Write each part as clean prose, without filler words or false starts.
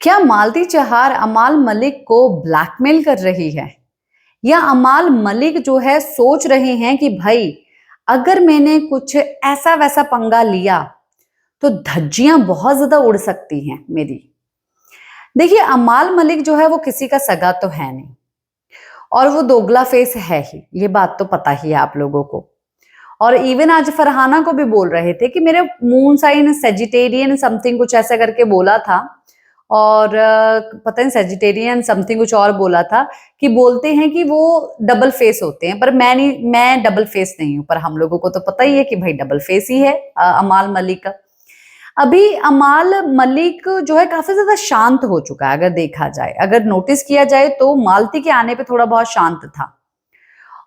क्या मालती चहार अमाल मलिक को ब्लैकमेल कर रही है या अमाल मलिक जो है सोच रहे हैं कि भाई अगर मैंने कुछ ऐसा वैसा पंगा लिया तो धज्जियां बहुत ज्यादा उड़ सकती हैं मेरी। देखिए अमाल मलिक जो है वो किसी का सगा तो है नहीं और वो दोगला फेस है ही, ये बात तो पता ही है आप लोगों को। और इवन आज फरहाना को भी बोल रहे थे कि मेरे मून साइन सेजिटेरियन समथिंग कुछ ऐसा करके बोला था और पता नहीं सेजिटेरियन समथिंग कुछ और बोला था कि बोलते हैं कि वो डबल फेस होते हैं, पर मैं डबल फेस नहीं हूं। पर हम लोगों को तो पता ही है कि भाई डबल फेस ही है अमाल मलिक। अभी अमाल मलिक जो है काफी ज्यादा शांत हो चुका है, अगर देखा जाए, अगर नोटिस किया जाए तो मालती के आने पे थोड़ा बहुत शांत था।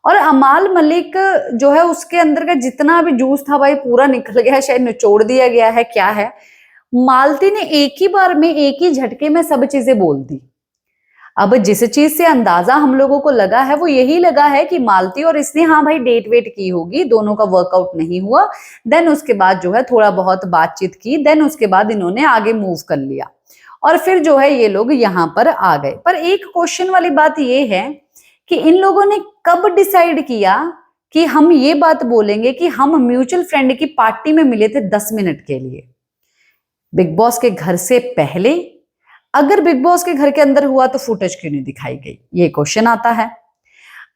और अमाल मलिक जो है उसके अंदर का जितना भी जूस था भाई पूरा निकल गया है, शायद निचोड़ दिया गया है, क्या है। मालती ने एक ही बार में एक ही झटके में सब चीजें बोल दी। अब जिस चीज से अंदाजा हम लोगों को लगा है वो यही लगा है कि मालती और इसने हाँ भाई डेट वेट की होगी, दोनों का वर्कआउट नहीं हुआ। देन उसके बाद जो है थोड़ा बहुत बातचीत की, देन उसके बाद इन्होंने आगे मूव कर लिया और फिर जो है ये लोग यहाँ पर आ गए। पर एक क्वेश्चन वाली बात ये है कि इन लोगों ने कब डिसाइड किया कि हम ये बात बोलेंगे कि हम म्यूचुअल फ्रेंड की पार्टी में मिले थे 10 मिनट के लिए। बिग बॉस के घर से पहले? अगर बिग बॉस के घर के अंदर हुआ तो फुटेज क्यों नहीं दिखाई गई, ये क्वेश्चन आता है।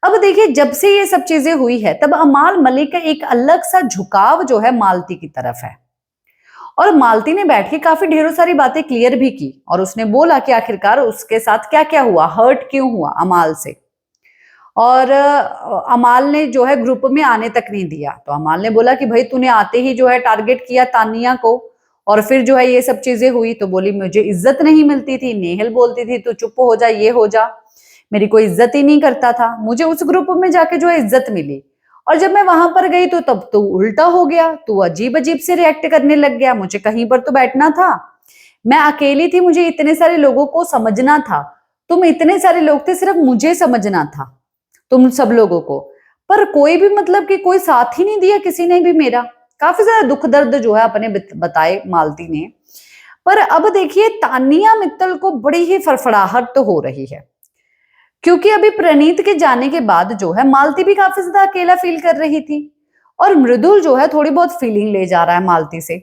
अब देखिए जब से ये सब चीजें हुई है तब अमाल मलिक का एक अलग सा झुकाव जो है मालती की तरफ है और मालती ने बैठ के काफी ढेरों सारी बातें क्लियर भी की और उसने बोला कि आखिरकार उसके साथ क्या क्या हुआ, हर्ट क्यों हुआ अमाल से। और अमाल ने जो है ग्रुप में आने तक नहीं दिया, तो अमाल ने बोला कि भाई तूने आते ही जो है टारगेट किया तानिया को और फिर जो है ये सब चीजें हुई तो बोली मुझे इज्जत नहीं मिलती थी। नेहल बोलती थी तू चुप हो जा, ये हो जा, मेरी कोई इज्जत ही नहीं करता था। मुझे उस ग्रुप में जाके जो है इज्जत मिली और जब मैं वहां पर गई तो तब तो उल्टा हो गया, तू अजीब अजीब से रिएक्ट करने लग गया। मुझे कहीं पर तो बैठना था, मैं अकेली थी, मुझे इतने सारे लोगों को समझना था, तुम इतने सारे लोग थे, सिर्फ मुझे समझना था तुम सब लोगों को, पर कोई भी मतलब कि कोई साथ ही नहीं दिया किसी ने भी मेरा। काफी ज्यादा दुख दर्द जो है अपने बताए मालती ने। पर अब देखिए तानिया मित्तल को बड़ी ही फड़फड़ाहट तो हो रही है क्योंकि अभी प्रणीत के जाने के बाद जो है मालती भी काफी ज्यादा अकेला फील कर रही थी और मृदुल जो है थोड़ी बहुत फीलिंग ले जा रहा है मालती से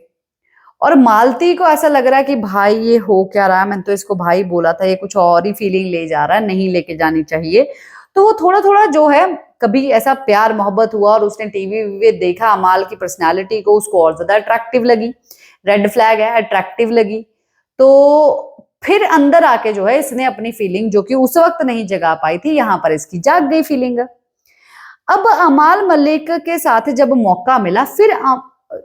और मालती को ऐसा लग रहा है कि भाई ये हो क्या रहा है, मैंने तो इसको भाई बोला था, ये कुछ और ही फीलिंग ले जा रहा है, नहीं लेके जानी चाहिए। तो वो थोड़ा थोड़ा जो है कभी ऐसा प्यार मोहब्बत हुआ और उसने टीवी में देखा अमाल की पर्सनालिटी को, उसको और ज्यादा अट्रैक्टिव लगी, रेड फ्लैग है, अट्रैक्टिव लगी। तो फिर अंदर आके जो है इसने अपनी फीलिंग जो कि उस वक्त नहीं जगा पाई थी यहाँ पर इसकी जाग गई फीलिंग। अब अमाल मलिक के साथ जब मौका मिला फिर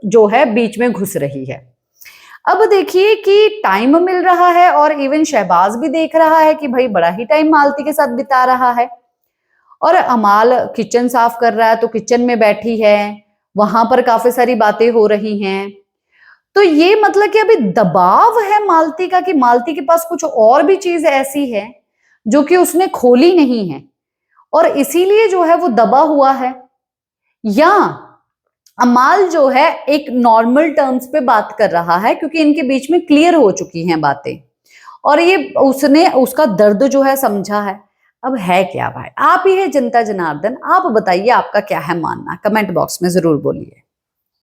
जो है बीच में घुस रही है। अब देखिए कि टाइम मिल रहा है और इवन शहबाज भी देख रहा है कि भाई बड़ा ही टाइम मालती के साथ बिता रहा है और अमाल किचन साफ कर रहा है तो किचन में बैठी है, वहां पर काफी सारी बातें हो रही हैं। तो ये मतलब कि अभी दबाव है मालती का कि मालती के पास कुछ और भी चीज ऐसी है जो कि उसने खोली नहीं है और इसीलिए जो है वो दबा हुआ है, या अमाल जो है एक नॉर्मल टर्म्स पे बात कर रहा है क्योंकि इनके बीच में क्लियर हो चुकी हैं बातें और ये उसने उसका दर्द जो है समझा है। अब है क्या भाई, आप ही है जनता जनार्दन, आप बताइए आपका क्या है मानना, कमेंट बॉक्स में जरूर बोलिए।